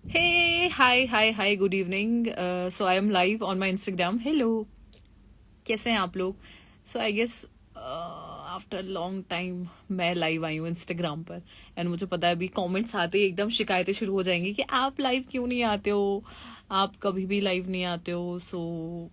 Hey, hi, good evening. So I am live on my Instagram. Hello, कैसे हैं आप लोग? So I guess after long time मैं live आई हूँ इंस्टाग्राम पर एंड मुझे पता है अभी कमेंट्स आते ही एकदम शिकायतें शुरू हो जाएंगी कि आप लाइव क्यों नहीं आते हो, आप कभी भी लाइव नहीं आते हो. सो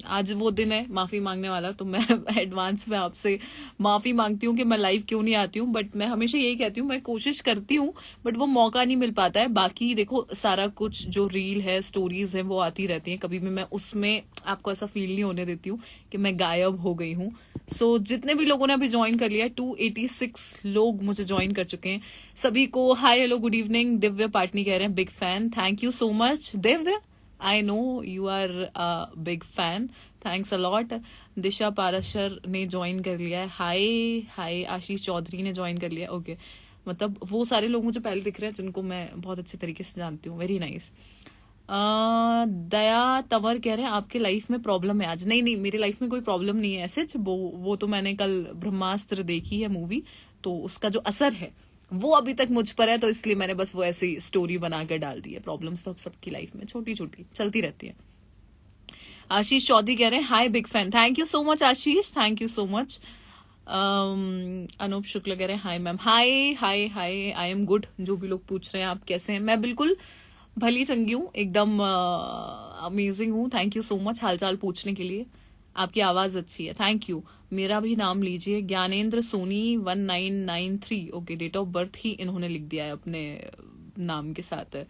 आज वो दिन है माफी मांगने वाला, तो मैं एडवांस में आपसे माफी मांगती हूँ कि मैं लाइव क्यों नहीं आती हूँ. बट मैं हमेशा यही कहती हूँ, मैं कोशिश करती हूँ बट वो मौका नहीं मिल पाता है. बाकी देखो, सारा कुछ जो रील है, स्टोरीज है, वो आती रहती हैं. कभी भी मैं उसमें आपको ऐसा फील नहीं होने देती हूँ कि मैं गायब हो गई हूँ. जितने भी लोगों ने अभी ज्वाइन कर लिया, 286 लोग मुझे ज्वाइन कर चुके हैं. सभी को हाय, hello, good evening. Divya Patni कह रहे हैं big fan. Thank you so much Divya. I know you are big fan. Thanks a lot. Disha Parashar ने ज्वाइन कर लिया है. हाय हाय. आशीष चौधरी ने ज्वाइन कर लिया. ओके, मतलब वो सारे लोग मुझे पहले दिख रहे हैं जिनको मैं बहुत अच्छे तरीके से जानती हूँ. Very nice. दया तंवर कह रहे हैं आपके लाइफ में प्रॉब्लम है आज. नहीं नहीं, मेरी लाइफ में कोई प्रॉब्लम नहीं है ऐसे. वो तो मैंने कल ब्रह्मास्त्र देखी है मूवी, तो उसका जो असर है वो अभी तक मुझ पर है, तो इसलिए मैंने बस वो ऐसी स्टोरी बनाकर डाल दी है. प्रॉब्लम्स तो अब सबकी लाइफ में छोटी छोटी चलती रहती है. आशीष चौधरी कह रहे हैं hi big fan. Thank you so much Ashish, thank you so much. Anoop Shukla कह रहे हैं hi ma'am. Hi hi hi. I am good. जो भी लोग पूछ रहे हैं आप कैसे हैं, मैं बिल्कुल भली चंगी हूँ, एकदम अमेजिंग हूँ. थैंक यू सो मच हालचाल पूछने के लिए. आपकी आवाज अच्छी है, थैंक यू. मेरा भी नाम लीजिए. Gyanendra Soni 1993. Okay, date of birth ही इन्होंने लिख दिया है अपने नाम के साथ.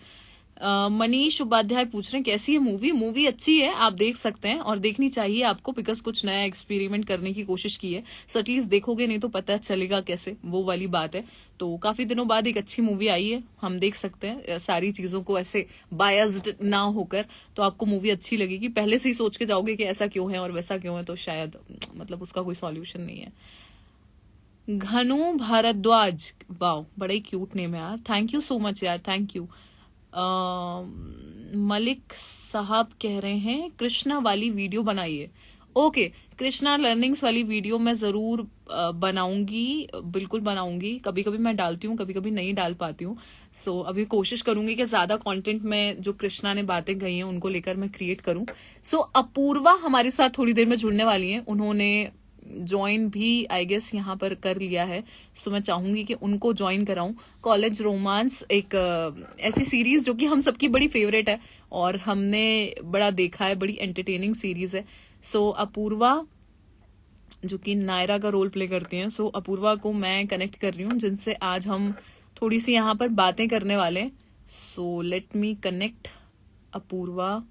मनीष उपाध्याय पूछ रहे हैं कैसी है मूवी. मूवी अच्छी है, आप देख सकते हैं और देखनी चाहिए आपको, बिकॉज कुछ नया एक्सपेरिमेंट करने की कोशिश की है. सो एटलीस्ट देखोगे, नहीं तो पता चलेगा कैसे, वो वाली बात है. तो काफी दिनों बाद एक अच्छी मूवी आई है, हम देख सकते हैं सारी चीजों को ऐसे बायस्ड ना होकर. तो आपको मूवी अच्छी लगेगी. पहले से ही सोच के जाओगे कि ऐसा क्यों है और वैसा क्यों है, तो शायद मतलब उसका कोई सॉल्यूशन नहीं है. घनु भारद्वाज, वाओ, बड़ा ही क्यूट नेम है यार. थैंक यू सो मच यार, थैंक यू. मलिक साहब कह रहे हैं कृष्णा वाली वीडियो बनाइए. ओके, कृष्णा लर्निंग्स वाली वीडियो मैं जरूर बनाऊंगी, बिल्कुल बनाऊंगी. कभी कभी मैं डालती हूँ, कभी कभी नहीं डाल पाती हूँ. अभी कोशिश करूंगी कि ज्यादा कंटेंट में जो कृष्णा ने बातें कही हैं उनको लेकर मैं क्रिएट करूं. अपूर्वा हमारे साथ थोड़ी देर में जुड़ने वाली हैं. उन्होंने ज्वाइन भी आई गेस यहाँ पर कर लिया है. मैं चाहूंगी कि उनको ज्वाइन कराऊं. कॉलेज रोमांस एक ऐसी सीरीज जो कि हम सबकी बड़ी फेवरेट है और हमने बड़ा देखा है, बड़ी एंटरटेनिंग सीरीज है. अपूर्वा जो कि नायरा का रोल प्ले करती हैं, अपूर्वा को मैं कनेक्ट कर रही हूँ, जिनसे आज हम थोड़ी सी यहाँ पर बातें करने वाले हैं. Let me connect Apoorva.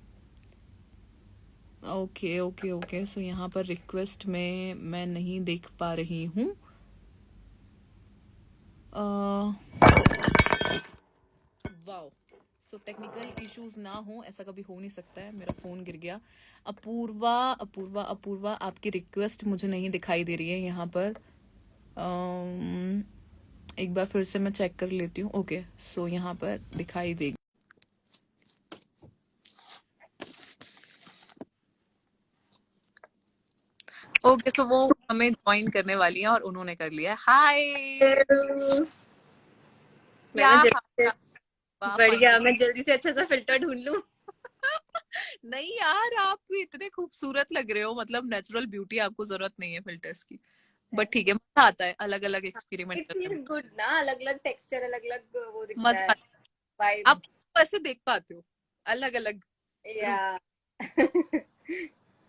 Okay okay okay. यहाँ पर रिक्वेस्ट में मैं नहीं देख पा रही हूँ. वाओ. टेक्निकल इश्यूज ना हो, ऐसा कभी हो नहीं सकता है. मेरा फोन गिर गया. अपूर्वा अपूर्वा अपूर्वा, आपकी रिक्वेस्ट मुझे नहीं दिखाई दे रही है यहाँ पर. एक बार फिर से मैं चेक कर लेती हूँ. ओके, यहाँ पर दिखाई देगी. ओके, वो हमें ज्वाइन करने वाली हैं और उन्होंने कर लिया. हाय. क्या मैंने हाल? जल्दी से वाह, बढ़िया, फाइनली. मैं जल्दी से अच्छा सा फिल्टर ढूंढ लूं. नहीं यार, आप भी इतने खूबसूरत लग रहे हो. मतलब नेचुरल ब्यूटी, आपको जरूरत नहीं है फिल्टर्स की. बट ठीक है, मजा आता है अलग अलग एक्सपेरिमेंट इट करने में. फील्स गुड ना, अलग अलग टेक्सचर, अलग अलग वो दिखता मजा है. आता है. वाइब. आप कैसे देख पाते हो अलग अलग या. रूप?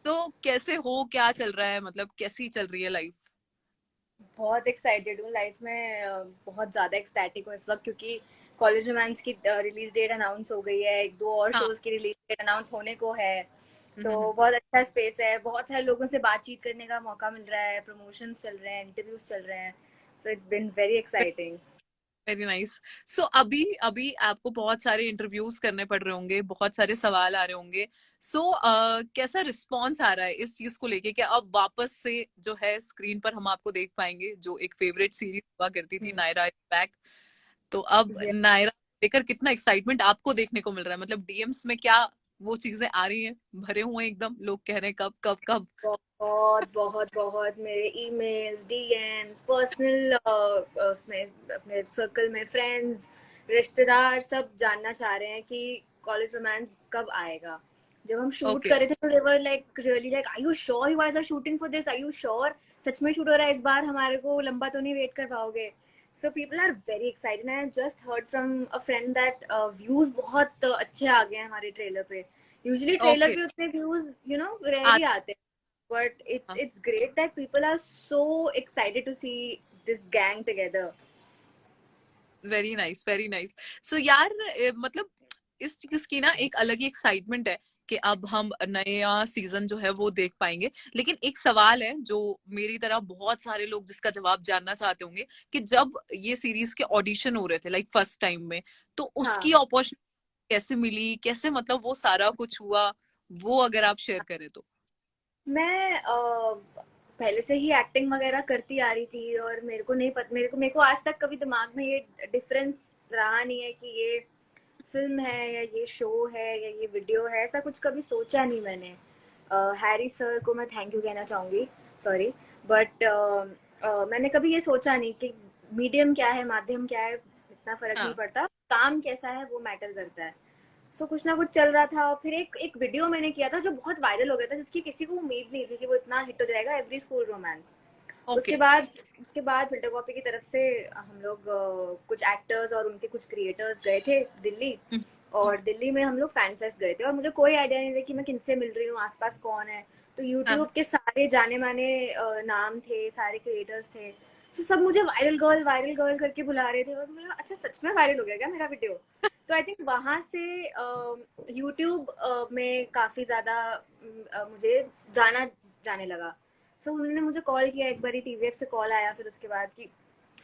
तो कैसे हो, क्या चल रहा है, मतलब कैसी चल रही है लाइफ? बहुत एक्साइटेड हूँ लाइफ में, बहुत ज्यादा एक्साइटेड हूँ इस वक्त, क्योंकि कॉलेज रोमांस की रिलीज डेट अनाउंस हो गई है. एक दो और हाँ. शोज की रिलीज डेट अनाउंस होने को है. हम्म, तो बहुत अच्छा स्पेस है, बहुत सारे लोगों से बातचीत करने का मौका मिल रहा है, प्रमोशंस चल रहे हैं, इंटरव्यूज चल रहे हैं. So it's been very exciting. Very nice. अभी अभी आपको बहुत सारे इंटरव्यूज करने पड़ रहे होंगे, बहुत सारे सवाल आ रहे होंगे. कैसा रिस्पॉन्स आ रहा है इस चीज को लेके? कि अब वापस से जो है स्क्रीन पर हम आपको देख पाएंगे, जो एक फेवरेट सीरीज हुआ करती थी, नायरा इज बैक. तो अब नायरा लेकर कितना एक्साइटमेंट आपको देखने को मिल रहा है? मतलब डीएम्स में क्या वो चीजें आ रही हैं, भरे हुए हैं एकदम, लोग कह रहे हैं कब कब कब. बहुत बहुत बहुत मेरे ईमेल्स, डीएम्स, पर्सनल उसमें अपने सर्कल में फ्रेंड्स रिश्तेदार सब जानना चाह रहे हैं कि कॉलेज रोमांस कब आएगा। जब हम शूट ओके कर रहे थे तो they were like really like, are you sure you guys are shooting for this, are you sure सच में शूट हो रहा है इस बार, हमारे को लंबा तो नहीं वेट कर पाओगे। So people are very excited. I just heard from a friend that views बहुत अच्छे आ गए हैं हमारे ट्रेलर पे। Usually trailer okay. पे उतने व्यूज यू नो रेयरली आते हैं, but it's great that people are so excited to see this gang together. Very nice, very nice. So यार मतलब इस चीज की ना एक अलग ही एक्साइटमेंट है कि अब हम नया सीजन जो है वो देख पाएंगे। लेकिन एक सवाल है जो मेरी तरह बहुत सारे लोग जिसका जवाब जानना चाहते होंगे कि जब ये सीरीज के ऑडिशन हो रहे थे लाइक फर्स्ट टाइम में, तो हाँ, उसकी अपॉर्चुनिटी कैसे मिली, कैसे मतलब वो सारा कुछ हुआ, वो अगर आप शेयर करें तो। मैं पहले से ही एक्टिंग वगैरह करती आ रही थी और मेरे को नहीं पता, मेरे को आज तक कभी दिमाग में ये डिफरेंस रहा नहीं है कि ये फिल्म है या ये शो है या ये वीडियो है, ऐसा कुछ कभी सोचा नहीं मैंने। हैरी सर को मैं थैंक यू कहना चाहूँगी, सॉरी, बट मैंने कभी ये सोचा नहीं कि मीडियम क्या है, माध्यम क्या है, इतना फर्क नहीं हाँ पड़ता, काम कैसा है वो मैटर करता है। सो कुछ ना कुछ चल रहा था और फिर एक एक वीडियो मैंने किया था जो बहुत वायरल हो गया था, जिसकी किसी को उम्मीद नहीं थी कि वो इतना हिट हो जाएगा, एवरी स्कूल रोमांस। ओके। उसके बाद उसके बाद फिल्टर कॉपी की तरफ से हम लोग कुछ एक्टर्स और उनके कुछ क्रिएटर्स गए थे दिल्ली। और दिल्ली में हम लोग फैन फेस्ट गए थे और मुझे कोई आइडिया नहीं था कि मैं किनसे मिल रही हूँ, आसपास कौन है। तो यूट्यूब हाँ के सारे जाने माने नाम थे, सारे क्रिएटर्स थे। तो सब मुझे वायरल गर्ल करके बुला रहे थे और मुझे अच्छा सच में वायरल हो गया क्या मेरा वीडियो। तो आई थिंक वहां से यूट्यूब में काफी ज्यादा मुझे जाना जाने लगा। सो उन्होंने मुझे कॉल किया एक बार, टीवीएफ से कॉल आया फिर उसके बाद की,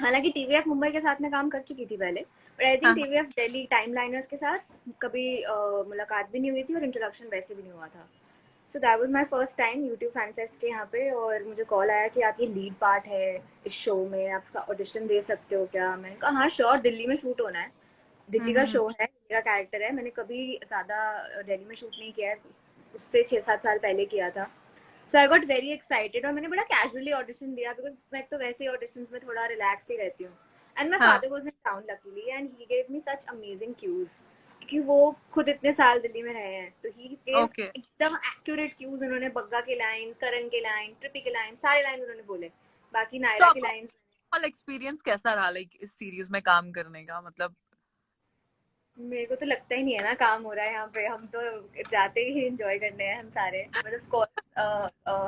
हालांकि टीवीएफ मुंबई के साथ में काम कर चुकी थी पहले, बट आई थिंक हाँ टीवीएफ दिल्ली टाइमलाइनर्स के साथ कभी मुलाकात भी नहीं हुई थी और इंट्रोडक्शन वैसे भी नहीं हुआ था। So that was my first time YouTube fan fest के यहाँ पे, और मुझे कॉल आया कि आप ये लीड पार्ट है इस शो में, आप उसका ऑडिशन दे सकते हो क्या। मैंने कहा हाँ श्योर, दिल्ली में शूट होना है, दिल्ली का हम्म। शो है, दिल्ली का कैरेक्टर है, मैंने कभी ज़्यादा दिल्ली में शूट नहीं किया है, उससे 6-7 साल पहले किया था। सो आई गॉट वेरी एक्साइटेड और मैंने बड़ा कैजुअली ऑडिशन दिया, बिकॉज मैं तो वैसे ही ऑडिशंस में थोड़ा रिलैक्स ही रहती हूँ। एंड माई हाँ father was in town luckily and he gave me such amazing cues, क्योंकि वो खुद इतने साल दिल्ली में रहे हैं, तो ही गेव ओके। एकदम एक्यूरेट क्यूज। उन्होंने बग्गा के लाइन्स, करण के लाइन्स, ट्रिपी के लाइन्स, सारे लाइन्स उन्होंने बोले, बाकी तो नायरा की आपको लाइन्स। एक्सपीरियंस कैसा रहा लाइक इस सीरीज में काम करने का मतलब। मेरे को तो लगता ही नहीं है ना काम हो रहा है यहाँ पे, हम तो जाते ही एंजॉय करने हैं हम सारे, बट ऑफ कोर्स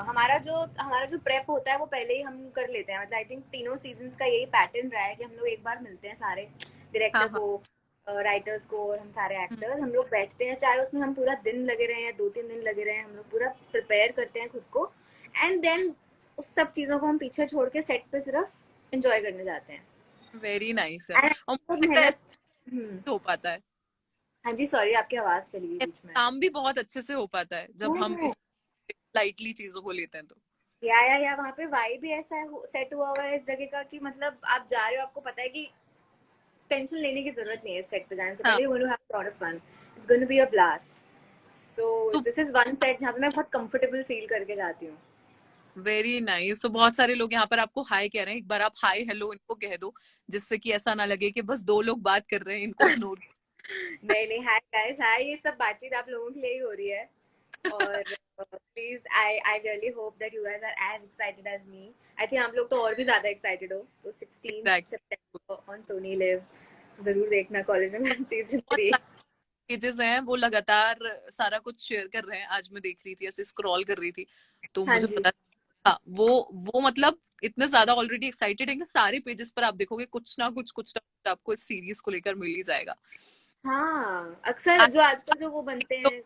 हमारा जो प्रेप होता है वो पहले ही हम कर लेते हैं। मतलब आई थिंक तीनों सीजन्स का यही पैटर्न रहा है कि हम लोग एक बार मिलते हैं सारे, हाँ डायरेक्टर हाँ। को, राइटर्स को और हम सारे हम्म। एक्टर्स, हम लोग बैठते हैं, चाहे उसमें हम पूरा दिन लगे रहे हैं, 2-3 दिन लगे रहे हैं, हम लोग पूरा प्रिपेयर करते हैं खुद को। एंड देन उस सब चीज़ों को हम पीछे छोड़ के सेट पे सिर्फ एंजॉय करने जाते हैं। वेरी नाइस यार। एंड और मुझे लगता है ऐसे मेहनत। हो पाता है, हाँ जी, सॉरी आपकी आवाज़ चली गई बीच में। काम भी बहुत अच्छे से हो पाता है जब हम हम्म, इस लाइटली चीजों को लेते हैं तो। या वहाँ पे वाइब भी ऐसा है, सेट हुआ हुआ है इस जगह का कि मतलब आप जा रहे हो, आपको पता है कि टेंशन लेने की जरूरत नहीं है, सेट पे जाने से हाँ पहले you going to have lot of fun, it's going to be a blast. So तो दिस इज वन सेट जहाँ पे मैं बहुत कंफर्टेबल फील करके जाती हूँ। Very nice. तो बहुत सारे लोग यहाँ पर आपको हाय कह रहे हैं, एक बार आप हाय हेलो इनको कह दो जिससे कि ऐसा ना लगे कि बस दो लोग बात कर रहे हैं, इनको इग्नोर। नहीं नहीं, हाय गाइस, हाय, ये सब बातचीत आप लोगों के लिए ही हो रही है। और please I really hope that you guys are as excited as me. I think आप लोग तो और भी ज्यादा एक्साइटेड हो, तो 16 exact. September on Sony live जरूर देखना कॉलेज में सीजन बहुत 3। सारे पेजेस हैं वो लगातार सारा कुछ शेयर कर रहे हैं। आज मैं देख रही थी, ऐसे स्क्रॉल कर रही थी तो हाँ मुझे जी। पता। हाँ वो मतलब इतने ज्यादा ऑलरेडी एक्साइटेड है कि सारे पेजेस पर आप देखोगे कुछ ना कुछ आपको इस सीरीज को लेकर मिल ही जाएगा। हाँ, अक्सर आज जो आजकल जो वो बनते तो हैं,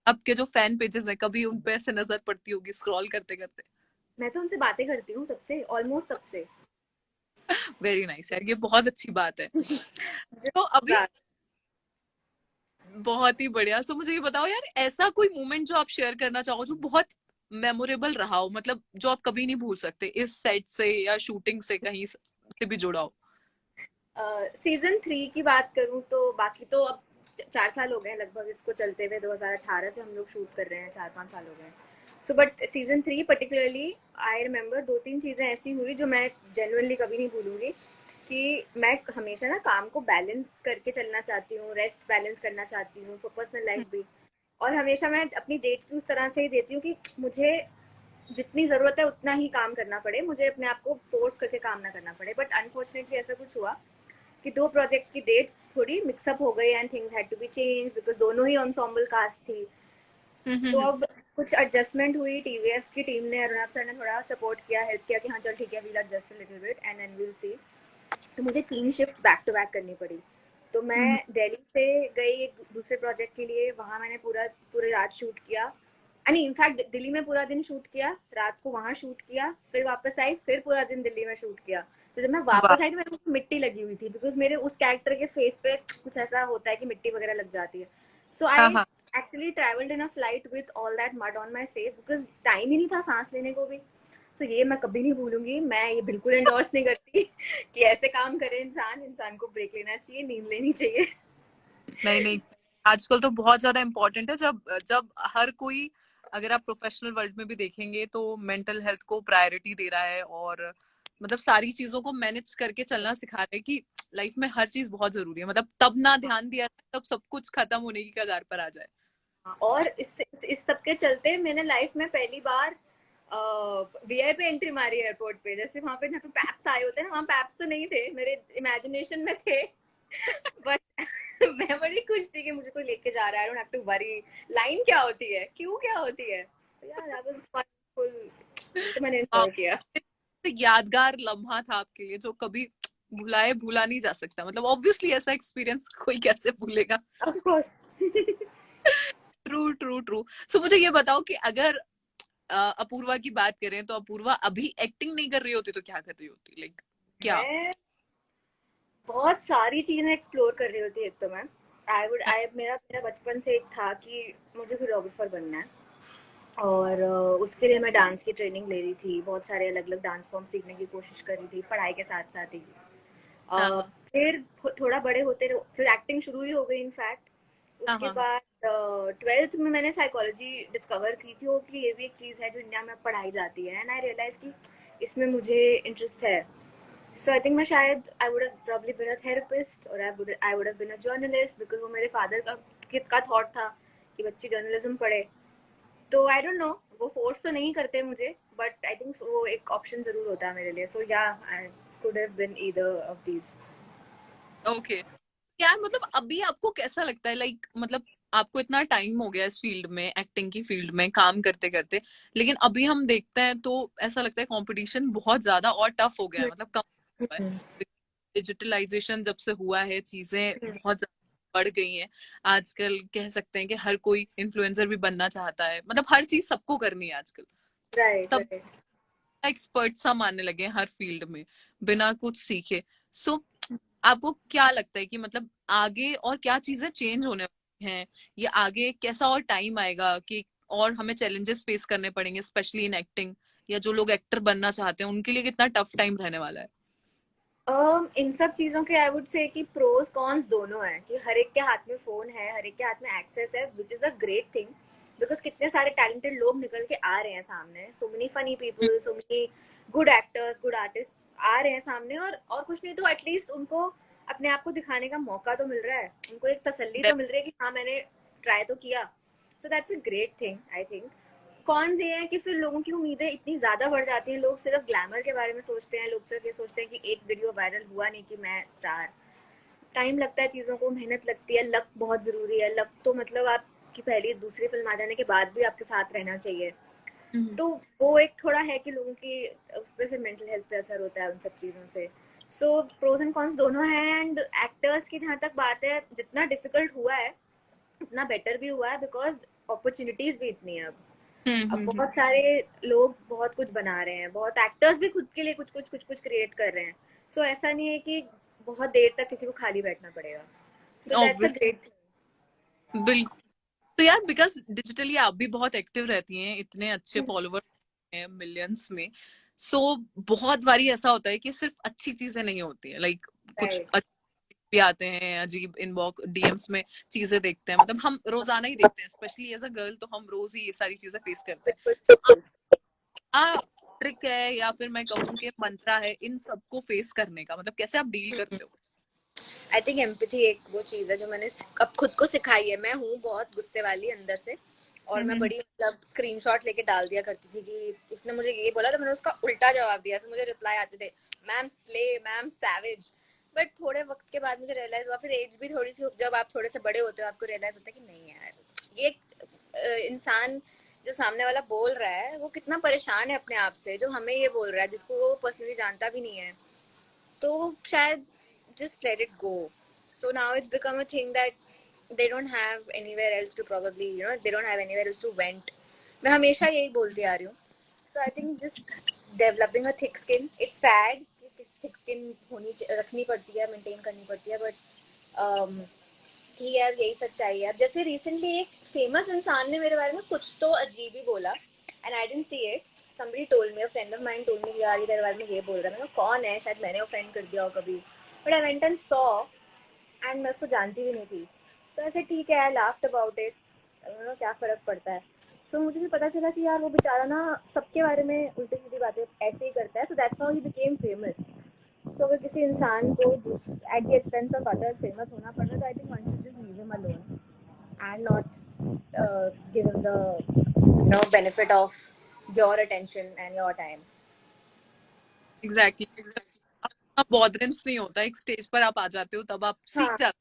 आपके जो फैन पेजेस हैं कभी उन पे ऐसे नजर पड़ती होगी स्क्रॉल करते करते। मैं तो उनसे बातें करती हूँ सबसे, ऑलमोस्ट सबसे। वेरी नाइस यार, ये बहुत अच्छी बात है। मुझे तो अभी बात। बहुत ही बढ़िया। सो मुझे ये बताओ यार, ऐसा कोई मोमेंट जो आप शेयर करना चाहो जो बहुत मेमोरेबल रहा हो, मतलब जो आप कभी नहीं भूल सकते इस सेट से या शूटिंग से कहीं से भी जुड़ा हो। सीजन 3 की बात करूँ तो बाकी तो अब 4 साल हो गए हैं लगभग इसको चलते हुए, 2018 से हम लोग शूट कर रहे हैं, 4-5 साल हो गए। So but season 3 particularly I remember 2-3 चीज़ें ऐसी हुई जो मैं जेनुअनली कभी नहीं भूलूंगी। कि मैं हमेशा ना काम को बैलेंस करके चलना चाहती हूँ, रेस्ट बैलेंस करना चाहती हूँ, फॉर पर्सनल लाइफ भी। और हमेशा मैं अपनी डेट्स भी उस तरह से ही देती हूँ कि मुझे जितनी जरूरत है उतना ही काम करना पड़े, मुझे अपने आप को फोर्स करके काम ना करना पड़े। बट अनफॉर्चुनेटली ऐसा कुछ हुआ कि दो प्रोजेक्ट्स की डेट्स थोड़ी मिक्सअप हो गई and things had to be change because दोनों ही ensemble कास्ट थी। तो हम्म। अब कुछ एडजस्टमेंट हुई, टीवीएफ की टीम ने, अरुणाभ सर ने थोड़ा सपोर्ट किया, हेल्प किया कि हाँ चल ठीक है, we'll adjust a little bit and then we'll see. तो मुझे 3 शिफ्ट बैक टू बैक करनी पड़ी। तो मैं हम्म। दिल्ली से गई एक दूसरे प्रोजेक्ट के लिए, वहां मैंने पूरी रात शूट किया। नहीं, इनफैक्ट दिल्ली में पूरा दिन शूट किया, रात को वहां शूट किया, फिर वापस आई, फिर पूरा दिन दिल्ली में शूट किया। तो जब मैं वाह। वापस आई तो मेरे को मिट्टी लगी हुई थी, बिकॉज मेरे उस कैरेक्टर के फेस पे कुछ ऐसा होता है कि मिट्टी वगैरह लग जाती है। सो हाँ आई हाँ। Actually travelled in a flight with all that mud on my face, because time ही नहीं था सांस लेने को भी। तो ये मैं कभी नहीं भूलूंगी, मैं ये बिल्कुल एंडोर्स नहीं करती कि ऐसे काम करे इंसान। इंसान को ब्रेक लेना चाहिए, नींद लेनी चाहिए। नहीं नहीं, आजकल तो बहुत ज्यादा इम्पोर्टेंट है। जब जब हर कोई, अगर आप प्रोफेशनल वर्ल्ड में भी देखेंगे तो मेंटल हेल्थ को प्रायोरिटी दे रहा है, और मतलब सारी चीजों को मैनेज करके चलना सिखा रहे हैं कि लाइफ में हर चीज बहुत जरूरी है। मतलब तब ना ध्यान दिया जाए, तब सब कुछ खत्म होने की कगार पर आ जाए। और इस सब के चलते मैंने लाइफ में पहली बार वीआईपी एंट्री मारी एयरपोर्ट पे। जैसे वहां पे जहाँ पे पैप्स आए होते हैं ना, वहाँ पैप्स तो नहीं थे, मेरे इमेजिनेशन में थे। बट मैं बड़ी खुश थी कि मुझे कोई लेके जा रहा है, I don't have to worry line क्या होती है, क्यों क्या होती है। सो यार दैट वाज फन। वो तो मैंने हाँ, एंजॉय किया। तो यादगार लम्हा था आपके लिए जो कभी भूला नहीं जा सकता। मतलब ऑब्वियसली ऐसा एक्सपीरियंस कोई कैसे भूलेगा। Of course. True true true. So मुझे ये बताओ कि अगर अपूर्वा की बात करें तो अपूर्वा अभी एक्टिंग नहीं कर रही होती तो क्या कर रही होती, लाइक क्या? मैं बहुत सारी चीजें एक्सप्लोर कर रही होती। एक तो मैं आई मेरा मेरा बचपन से एक था कि मुझे कोरियोग्राफर बनना है। और उसके लिए मैं डांस की ट्रेनिंग ले रही थी, बहुत सारे अलग अलग डांस फॉर्म सीखने की कोशिश कर रही थी पढ़ाई के साथ साथ ही। हाँ हाँ फिर थोड़ा बड़े होते फिर एक्टिंग शुरू ही हो गई इनफैक्ट। हाँ उसके हाँ बाद 12th में मैंने साइकोलॉजी डिस्कवर की थी वो, कि ये भी एक चीज़ है जो इंडिया में पढ़ाई जाती है, एंड आई रियलाइज कि इसमें मुझे इंटरेस्ट है। सो आई थिंक मैं शायद I would have probably been a therapist, और I would have been a journalist, because वो मेरे फादर का थॉट था कि बच्ची जर्नलिज्म पढ़े। तो आई डोंट नो, वो फोर्स तो नहीं करते मुझे, बट आई थिंक वो एक ऑप्शन जरूर होता है मेरे लिए। So yeah I could have been either of these. Okay. यार मतलब अभी आपको कैसा लगता है, लाइक मतलब आपको इतना टाइम हो गया इस फील्ड में, एक्टिंग की फील्ड में काम करते करते, लेकिन अभी हम देखते हैं तो ऐसा लगता है कंपटीशन बहुत ज्यादा और टफ हो गया है, मतलब कम हुआ है। डिजिटलाइजेशन जब से हुआ है चीजें बहुत ज्यादा बढ़ गई हैं। आजकल कह सकते हैं कि हर कोई इन्फ्लुएंसर भी बनना चाहता है, मतलब हर चीज सबको करनी है आजकल। राइट सब राइट। एक्सपर्ट सा मानने लगे हैं हर फील्ड में बिना कुछ सीखे। सो आपको क्या लगता है कि मतलब आगे और क्या चीजें चेंज होने वाली हैं, या आगे कैसा और टाइम आएगा कि और हमें चैलेंजेस फेस करने पड़ेंगे, स्पेशली इन एक्टिंग, या जो लोग एक्टर बनना चाहते हैं उनके लिए कितना टफ टाइम रहने वाला है? इन सब चीजों के आई वुड से कि प्रोज कॉन्स दोनों हैं, कि हर एक के हाथ में फोन है, हर एक के हाथ में एक्सेस है, which is a great thing. Because कितने सारे टैलेंटेड लोग निकल के आ रहे हैं सामने, so many funny people, so many good actors, good artist आ रहे हैं सामने। और कुछ नहीं तो एटलीस्ट उनको अपने आप को दिखाने का मौका तो मिल रहा है, उनको एक तसल्ली तो मिल रही है कि हाँ मैंने ट्राई तो किया। So that's a great thing I think. कौन ये है कि फिर लोगों की उम्मीदें इतनी ज्यादा बढ़ जाती हैं, लोग सिर्फ ग्लैमर के बारे में सोचते हैं, लोग सिर्फ ये सोचते हैं कि एक वीडियो वायरल हुआ नहीं कि मैं स्टार। टाइम लगता है चीजों को, मेहनत लगती है, लक बहुत जरूरी है। लक तो मतलब आपकी पहली दूसरी फिल्म आ जाने के बाद भी आपके साथ रहना चाहिए। हम्म। तो वो एक थोड़ा है कि लोगों की उस पर फिर मेंटल हेल्थ पे असर होता है उन सब चीजों से। सो प्रोज एंड कॉन्स दोनों हैं। एंड एक्टर्स की जहाँ तक बात है, जितना डिफिकल्ट हुआ है उतना बेटर भी हुआ है, बिकॉज अपॉर्चुनिटीज भी इतनी है अब। अब हम्म। बहुत सारे लोग बहुत कुछ बना रहे हैं, बहुत एक्टर्स भी खुद के लिए कुछ कुछ क्रिएट कर रहे हैं। सो ऐसा नहीं है कि बहुत देर तक किसी को खाली बैठना पड़ेगा। So that's a obvious, great. बिल्कुल। तो यार बिकॉज डिजिटली आप भी बहुत एक्टिव रहती हैं, इतने अच्छे फॉलोवर हैं मिलियंस में। सो बहुत बारी ऐसा होता है कि सिर्फ अच्छी चीजें नहीं होती है, लाइक कुछ राइट। भी आते हैं अजीब इनबॉक्स डीएम्स में चीजें देखते हैं, मतलब हम रोजाना ही देखते हैं, स्पेशली एज अ गर्ल तो हम रोज ही ये सारी चीजें फेस करते हैं। बिल्कुल सो बिल्कुल। ट्रिक है या फिर मैं कहूँ कि मंत्रा है इन सबको फेस करने का, मतलब कैसे आप डील करते हो? आई थिंक एम्पैथी एक वो चीज है जो मैंने अब खुद को सिखाई है। मैं हूँ बहुत गुस्से वाली अंदर से, और मैं हम्म। बड़ी मतलब स्क्रीनशॉट लेके डाल दिया करती थी कि उसने मुझे ये बोला तो मैंने उसका उल्टा जवाब दिया, फिर मुझे रिप्लाई आते थे ma'am slay, ma'am savage. But थोड़े वक्त के बाद मुझे रियलाइज हुआ, फिर एज भी थोड़ी सी, जब आप थोड़े से बड़े होते हो आपको रियलाइज होता है कि नहीं यार, ये इंसान जो सामने वाला बोल रहा है वो कितना परेशान है अपने आप से, जो हमें ये बोल रहा है जिसको वो पर्सनली जानता भी नहीं है, तो शायद just let it go. So now it's become a thing that they don't have anywhere else to probably, you know, they don't have anywhere else to vent. मैं हमेशा यही बोलती आ रही हूँ. So I think just developing a thick skin. It's sad कि thick skin होनी रखनी पड़ती है, maintain करनी पड़ती है, but कि यार यही सच्चाई है. अब जैसे recently एक famous इंसान ने मेरे बारे में कुछ तो अजीब ही बोला, and I didn't see it. Somebody told me, a friend of mine told me कि यार ये तेरे बारे में ये बोल रहा है. मैंने कहा कौन है, शायद मैंने offend कर दिया हो कभी. But I went and saw, and मैं उसको जानती भी नहीं थी. तो ऐसे ठीक है, I laughed about it. क्या फर्क पड़ता है. तो मुझे भी पता चला कि यार वो बेचारा ना सबके बारे में उल्टी सीधी बातें ऐसे ही करता है. So that's how he became famous. तो अगर किसी इंसान को at the expense of other famous होना पड़ रहा है, तो I think one should just leave him alone and not give him the benefit of your attention and your time. Exactly exactly. अब बॉदरेंस नहीं होता, एक स्टेज पर आप आ जाते हो तब आप सीख हाँ जाते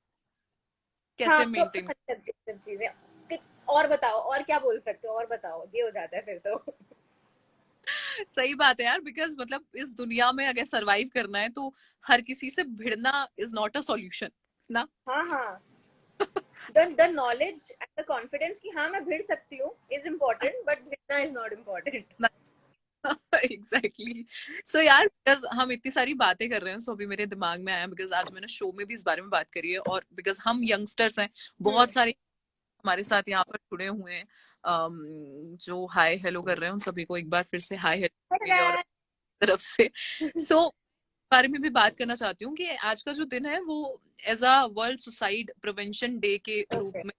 हो हाँ, कैसे तो मेंटेन। अच्छी लगती है सब चीजें. और बताओ, और क्या बोल सकते हो, और बताओ, ये हो जाता है फिर तो. सही बात है यार, बिकॉज मतलब इस दुनिया में अगर सरवाइव करना है तो हर किसी से भिड़ना इज नॉट अ सॉल्यूशन ना। हाँ हाँ, the knowledge and the confidence कि हाँ मैं भिड़ सकती हूँ इज इम्पोर्टेंट, बट भिड़ना is not important. Exactly so यार, बिकॉज हम इतनी सारी बातें कर रहे हैं, सो अभी मेरे दिमाग में आया, बिकॉज आज मैंने शो में भी इस बारे में बात करी है, और बिकॉज हम यंगस्टर्स हैं, बहुत सारे हमारे साथ यहाँ पर जुड़े हुए हैं, जो हाय हेलो कर रहे हैं, उन सभी को एक बार फिर से हाय हेलो और तरफ से सो बारे में भी बात करना चाहती हूँ कि आज का जो दिन है वो as a world suicide prevention day के रूप ओके. में,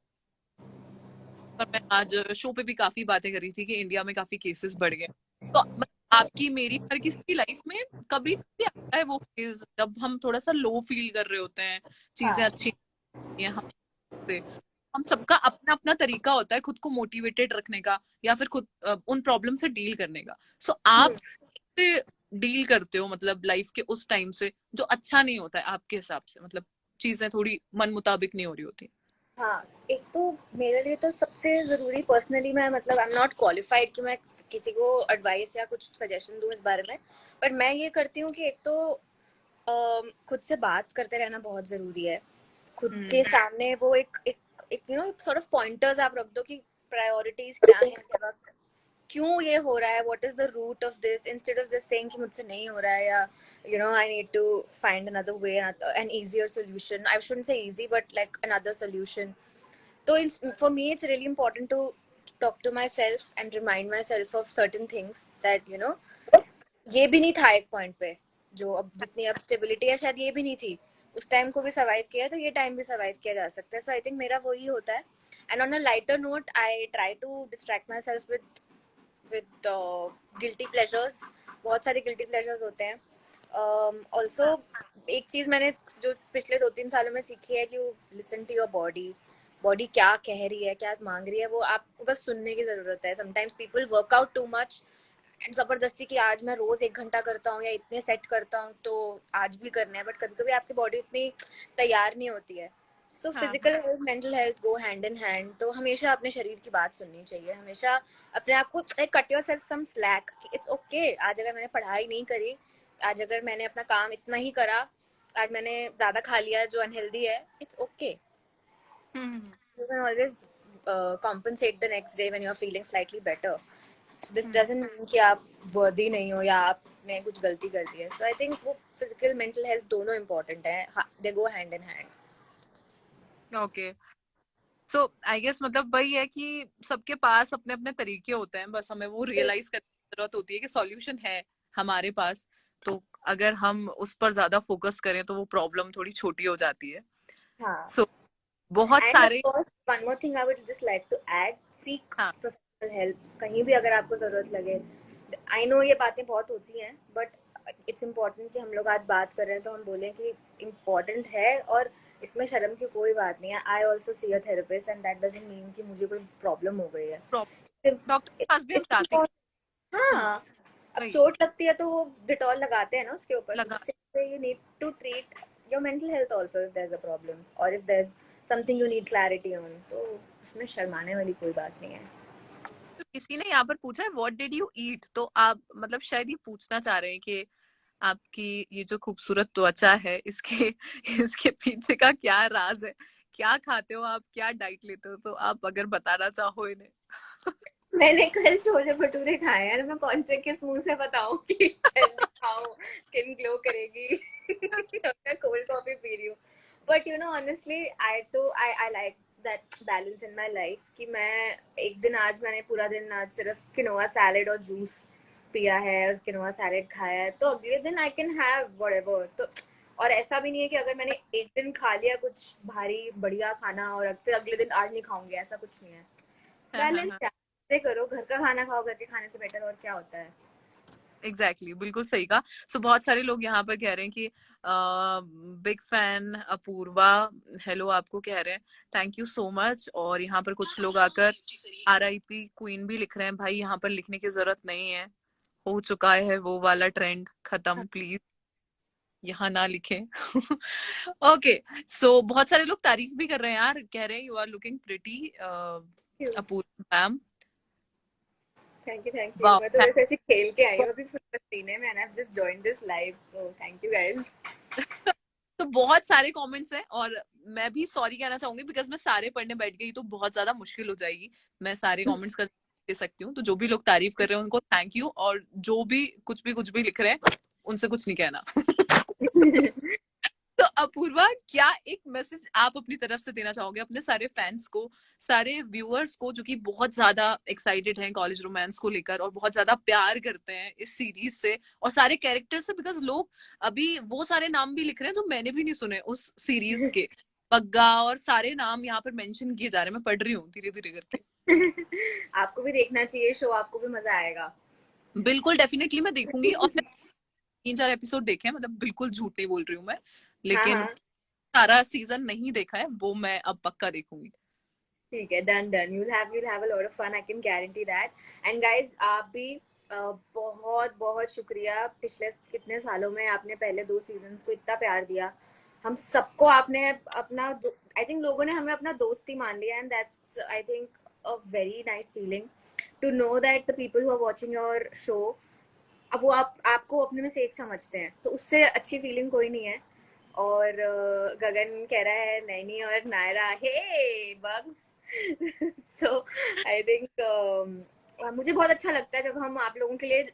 पर मैं आज शो पे भी काफी बातें करी थी कि इंडिया में काफी केसेस बढ़ गए, तो मतलब आपकी मेरी हर किसी की लाइफ में कभी भी आता है वो फेज जब हम थोड़ा सा लो फील कर रहे होते हैं, चीजें हाँ. अच्छी नहीं है हमसे, हम सबका अपना अपना तरीका होता है खुद को मोटिवेटेड रखने का या फिर खुद उन प्रॉब्लम से डील करने का। सो आप कैसे डील करते हो मतलब लाइफ के उस टाइम से जो अच्छा नहीं होता है आपके हिसाब से, मतलब चीजें थोड़ी मन मुताबिक नहीं हो रही होती? हाँ, एक तो मेरे लिए तो सबसे ज़रूरी, पर्सनली मैं मतलब आई एम नॉट क्वालिफाइड कि मैं किसी को एडवाइस या कुछ सजेशन दूँ इस बारे में, बट मैं ये करती हूँ कि एक तो खुद से बात करते रहना बहुत ज़रूरी है. खुद के हम्म। सामने वो एक you know sort of pointers आप रख दो कि प्रायोरिटीज क्या हैं इस वक्त, क्यों ये हो रहा है, what is the root of this, instead of just saying कि मुझसे नहीं हो रहा है, या you know I need to find another way, an easier solution. I shouldn't say easy, but like another solution. So for me, it's really important to talk to myself and remind myself of certain things that, you know, ये भी नहीं था एक point पे, जो अब जितनी अब स्टेबिलिटी है शायद ये भी नहीं थी. उस टाइम को भी सर्वाइव किया तो ये टाइम भी सर्वाइव किया जा सकता है. सो आई थिंक मेरा वही होता है. And on a lighter note I try to distract myself with guilty pleasures. बहुत सारे गिल्टी प्लेजर्स होते हैं. ऑल्सो एक चीज मैंने जो पिछले 2-3 सालों में सीखी है कि listen to your body. Body क्या कह रही है, क्या मांग रही है, वो आपको बस सुनने की जरूरत है. Sometimes people work out too much and जबरदस्ती कि आज मैं रोज 1 घंटा करता हूँ या इतने सेट करता हूँ तो आज भी करना है, बट कभी कभी आपकी बॉडी इतनी तैयार नहीं होती है. सो हाँ physical health, mental health go hand in hand. तो हमेशा अपने शरीर की बात सुननी चाहिए. हमेशा अपने आप को cut yourself some slack. It's okay, आज अगर मैंने पढ़ाई नहीं करी, आज अगर मैंने अपना काम इतना ही करा, आज मैंने ज्यादा खा लिया जो अनहेल्दी है, it's okay. Hmm you can always compensate the next day when you're feeling slightly better. So this hmm doesn't mean कि आप वर्दी नहीं हो या आपने कुछ गलती कर दी है. So I think वो फिजिकल मेंटल हेल्थ दोनों इम्पोर्टेंट है. They go hand in hand. Okay so I guess मतलब वही है कि सबके पास अपने अपने तरीके होते हैं, बस हमें वो रियलाइज करने की जरूरत होती है कि सॉल्यूशन है हमारे पास, तो अगर हम उस पर ज्यादा फोकस करें तो वो प्रॉब्लम थोड़ी छोटी हो जाती है। हाँ. सो बहुत एंड ऑफ सारे course one more thing I would just like to add, seek हाँ प्रोफेशनल हेल्प कहीं भी अगर आपको जरूरत लगे. आई नो ये बातें बहुत होती हैं, बट इट्स इम्पोर्टेंट कि हम लोग आज बात कर रहे हैं तो हम बोलें कि इम्पोर्टेंट है, और इसमें शर्म की कोई बात नहीं है. I also see a therapist and that doesn't mean कि मुझे कोई प्रॉब्लम हो गई है. डॉक्टर के पास भी हम जाते हैं। हाँ, अब वही चोट लगती है तो वो डिटॉल लगाते हैं ना उसके ऊपर, तो लगा। जिससे you need to treat your mental health also if there is a problem, और if there is something you need clarity on, तो उसमें शर्माने वाली कोई बात नहीं है. तो किसी ने यहाँ पर पूछा है व्हाट डिड यू ईट, तो आप मतलब शायद ये पूछना चाह रहे हैं कि आपकी ये जो खूबसूरत त्वचा है इसके इसके पीछे का क्या राज है, क्या खाते हो आप, क्या डाइट लेते हो, तो आप अगर बताना चाहो इन्हें। मैंने कल छोले भटूरे खाए हैं, मैं कौन से किस मुंह से बताऊं कि हेल्दी खाओ, स्किन ग्लो करेगी. मैं कोल्ड कॉफी पी रही हूँ. But you know honestly I like that balance in my life कि मैं एक दिन, आज मैंने पूरा दिन आज सिर्फ किनोआ सैलेड और जूस पिया है और किनोआ सैलेड खाया है, तो अगले दिन आई कैन हैव व्हाटएवर. तो और ऐसा भी नहीं है कि अगर मैंने एक दिन खा लिया कुछ भारी बढ़िया खाना और फिर अगले दिन आज नहीं खाऊंगी, ऐसा कुछ नहीं है. हाँ हाँ बैलेंस हाँ, से करो, घर का खाना खाओ, घर के खाने से बेटर और क्या होता है. एग्जैक्टली बिल्कुल सही कहा. सो बहुत सारे लोग यहाँ पर कह रहे हैं कि बिग फैन अपूर्वा, हेलो आपको कह रहे हैं, थैंक यू सो मच. और यहाँ पर कुछ लोग आकर RIP क्वीन भी लिख रहे हैं. भाई यहाँ पर लिखने की जरूरत नहीं है, हो चुका है वो वाला ट्रेंड, खत्म, प्लीज यहाँ ना लिखें. ओके, सो बहुत सारे लोग तारीफ भी कर रहे हैं यार, कह रहे हैं you are looking pretty Apoorva ma'am. Thank you. Wow. मैं तो वैसे ऐसे खेल के आई हूँ अभी फुल पसीने में, and I have just joined this live, so thank you guys. तो बहुत सारे कमेंट्स हैं और मैं भी सॉरी कहना चाहूंगी बिकॉज मैं सारे पढ़ने बैठ गई तो बहुत ज्यादा मुश्किल हो जाएगी. मैं सारे कमेंट्स कर दे सकती हूँ, तो जो भी लोग तारीफ कर रहे हैं उनको थैंक यू, और जो भी कुछ भी लिख रहे हैं उनसे कुछ नहीं कहना. तो अपूर्वा, क्या एक मैसेज आप अपनी तरफ से देना चाहोगे अपने सारे फैंस को, सारे व्यूअर्स को जो कि बहुत ज्यादा एक्साइटेड हैं कॉलेज रोमांस को लेकर और बहुत ज्यादा प्यार करते हैं इस सीरीज से और सारे कैरेक्टर से, बिकॉज लोग अभी वो सारे नाम भी लिख रहे हैं जो मैंने भी नहीं सुने उस सीरीज के, बग्गा और सारे नाम यहाँ पर मेंशन किए जा रहे हैं. मैं पढ़ रही हूँ धीरे धीरे करके. आपको भी देखना चाहिए शो, आपको भी मजा आएगा. बिल्कुल डेफिनेटली मैं देखूंगी, और मैं 3-4 एपिसोड देखे हैं, मतलब बिल्कुल झूठ नहीं बोल रही हूँ मैं, हाँ लेकिन हाँ, सारा सीजन नहीं देखा है, वो मैं अब पक्का देखूंगी. ठीक है, done done. you'll have a lot of fun, I can guarantee that. And guys, आप भी बहुत बहुत शुक्रिया. पिछले कितने सालों में आपने पहले 2 सीजन्स को इतना प्यार दिया, हम सबको आपने अपना, आई थिंक लोगों ने हमें अपना दोस्त ही मान लिया, and that's I think a very nice feeling to know that the people who are watching your show, अब वो आपको अपने में से एक समझते हैं, तो उससे अच्छी फीलिंग कोई नहीं है. और गगन कह रहा है नैनी और नायरा, हे बग्स. सो आई थिंक मुझे बहुत अच्छा लगता है जब हम आप लोगों के लिए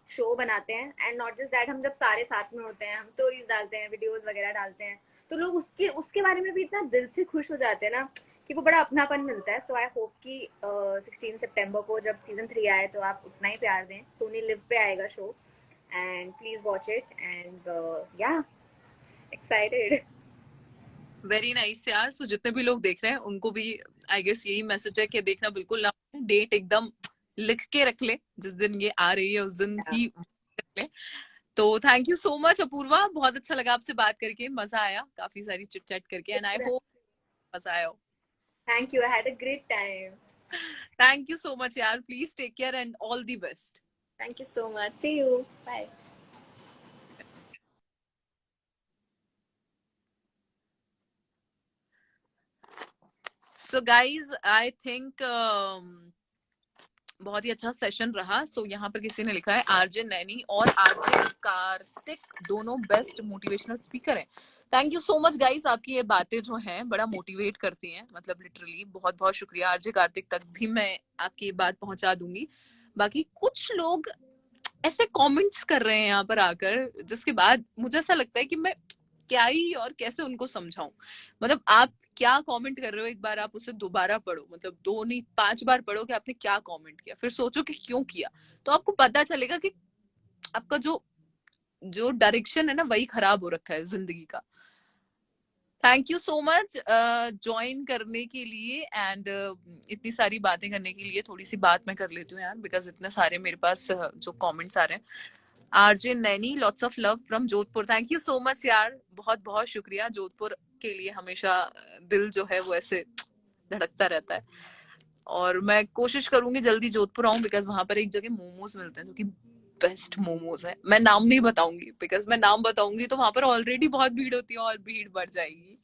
शो बनाते हैं, एंड नॉट जस्ट दैट, हम जब सारे साथ में होते हैं, हम स्टोरीज डालते हैं, वीडियोस वगैरह डालते हैं, तो लोग उसके उसके बारे में भी इतना दिल से खुश हो जाते हैं ना कि वो बड़ा अपनापन मिलता है. सो आई होप कि 16 सितंबर को जब सीजन 3 आए तो आप उतना ही प्यार दें. सोनी लिव पे आएगा show, and please watch it, and या एक्साइटेड. वेरी नाइस यार. सो जितने भी लोग देख रहे हैं उनको भी आई गेस यही मैसेज है कि देखना बिल्कुल ना, डेट एकदम लिख के रख ले, जिस दिन ये आ रही है उस दिन ही रख ले. तो thank you so much Apoorva, बहुत अच्छा लगा आपसे बात करके, मजा आया काफी सारी चिट चैट करके, एंड आई होप मजा आया हो. Thank you, I had a great time. Thank you so much यार, please take care and all the best. Thank you so much, see you, bye. So guys I think बहुत ही अच्छा session रहा. सो यहाँ पर किसी ने लिखा है RJ नैनी और RJ कार्तिक दोनों बेस्ट मोटिवेशनल स्पीकर हैं. Thank you so much guys, आपकी ये बातें जो हैं बड़ा मोटिवेट करती हैं, मतलब लिटरली बहुत बहुत शुक्रिया. RJ कार्तिक तक भी मैं आपकी ये बात पहुंचा दूंगी. बाकी कुछ लोग ऐसे कमेंट्स कर रहे हैं यहाँ पर आकर, जिसके बाद मुझे ऐसा लगता है कि मैं क्या ही और कैसे उनको समझाऊं. मतलब आप क्या कमेंट कर रहे हो, एक बार आप उसे दोबारा पढ़ो, मतलब 2 नहीं 5 बार पढ़ो कि आपने क्या कमेंट किया, फिर सोचो कि क्यों किया, तो आपको पता चलेगा कि आपका जो जो डायरेक्शन है ना वही खराब हो रखा है जिंदगी का. Thank you so much join करने के लिए एंड इतनी सारी बातें करने के लिए। थोड़ी सी बात मैं कर लेती हूँ यार, बिकॉज इतने सारे मेरे पास जो कमेंट्स आ रहे हैं। RJ Naini, lots of love from Jodhpur. Thank you so much यार, बहुत बहुत शुक्रिया। जोधपुर के लिए हमेशा दिल जो है वो ऐसे धड़कता रहता है, और मैं कोशिश करूंगी जल्दी जोधपुर आऊं, बिकॉज वहां पर एक जगह मोमोज मिलते हैं जो कि बेस्ट मोमोज है। मैं नाम नहीं बताऊंगी, बिकॉज मैं नाम बताऊंगी तो वहां पर ऑलरेडी बहुत भीड़ होती है और भीड़ बढ़ जाएगी।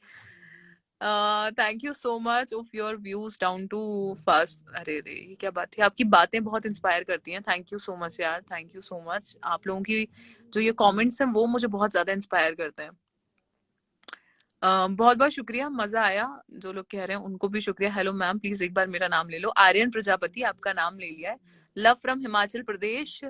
Thank you so much of your views down to fast. अरे रे, ये क्या बात है, आपकी बातें बहुत इंस्पायर करती हैं। थैंक यू सो मच यार, थैंक यू सो मच। आप लोगों की जो ये कमेंट्स हैं वो मुझे बहुत ज्यादा इंस्पायर करते हैं। बहुत बहुत शुक्रिया, मजा आया। जो लोग कह रहे हैं उनको भी शुक्रिया। हेलो मैम, प्लीज एक बार मेरा नाम ले लो। आर्यन प्रजापति, आपका नाम ले लिया है। Love from Himachal Pradesh.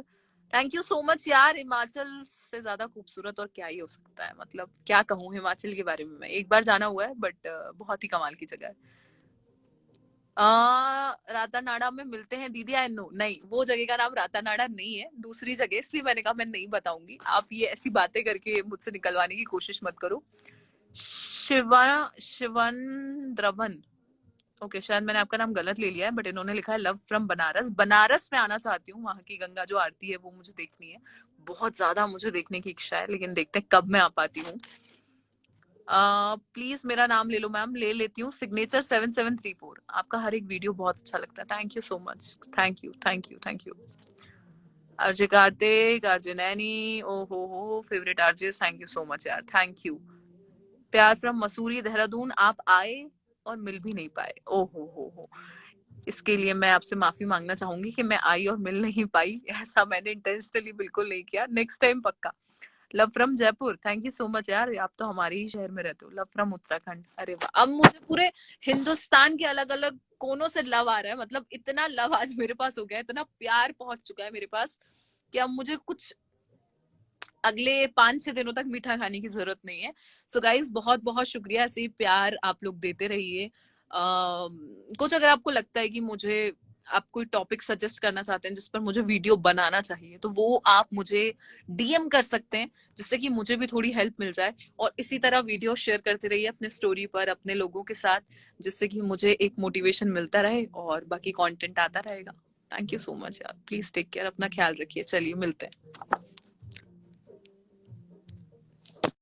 Thank you so much यार। हिमाचल से ज्यादा खूबसूरत और क्या ही हो सकता है, मतलब क्या कहूँ हिमाचल के बारे में। मैं एक बार जाना हुआ है, बट बहुत ही कमाल की जगह है। रातानाडा में मिलते हैं दीदी। आई नो, नहीं वो जगह का नाम रातानाडा नहीं है, दूसरी जगह, इसलिए मैंने कहा मैं नहीं बताऊंगी। आप ये ऐसी बातें करके मुझसे निकलवाने की कोशिश मत करो। शिवा शिवन द्रवन, ओके, शायद मैंने आपका नाम गलत ले लिया है, बट इन्होंने लिखा है लव फ्रॉम बनारस। बनारस में आना चाहती हूँ, वहां की गंगा जो आरती है वो मुझे देखनी है। बहुत ज्यादा मुझे देखने की इच्छा है, लेकिन देखते हैं कब मैं आ पाती हूँ। प्लीज मेरा नाम ले लो मैम। ले लेती हूँ। सिग्नेचर 7734, आपका हर एक वीडियो बहुत अच्छा लगता है। Thank you so much, thank you thank you thank you. RJ Karthik, RJ Naini, ओ हो favourite RJ, thank you so much यार, थैंक यू। प्यार फ्रॉम मसूरी देहरादून, आप आए और मिल भी नहीं पाए, ओ हो। इसके लिए मैं आपसे माफी मांगना चाहूंगी कि मैं आई और मिल नहीं पाई। ऐसा मैंने इंटेंशनली बिल्कुल नहीं किया, नेक्स्ट टाइम पक्का। Love from Jaipur, thank you so much यार, आप तो हमारे ही शहर में रहते हो। लव फ्रॉम उत्तराखंड, अरे वाह, अब मुझे पूरे हिंदुस्तान के अलग अलग कोनों से लव आ रहा है। मतलब इतना लव आज मेरे पास हो गया, इतना प्यार पहुंच चुका है मेरे पास कि अब मुझे कुछ अगले 5-6 दिनों तक मीठा खाने की जरूरत नहीं है। सो गाइज, बहुत बहुत शुक्रिया, ऐसे ही प्यार आप लोग देते रहिए। कुछ अगर आपको लगता है कि मुझे, आप कोई टॉपिक सजेस्ट करना चाहते हैं जिस पर मुझे वीडियो बनाना चाहिए, तो वो आप मुझे डीएम कर सकते हैं, जिससे कि मुझे भी थोड़ी हेल्प मिल जाए। और इसी तरह वीडियो शेयर करते रहिए अपने स्टोरी पर अपने लोगों के साथ, जिससे कि मुझे एक मोटिवेशन मिलता रहे और बाकी कंटेंट आता रहेगा। थैंक यू सो मच यार, प्लीज टेक केयर, अपना ख्याल रखिए। चलिए मिलते हैं।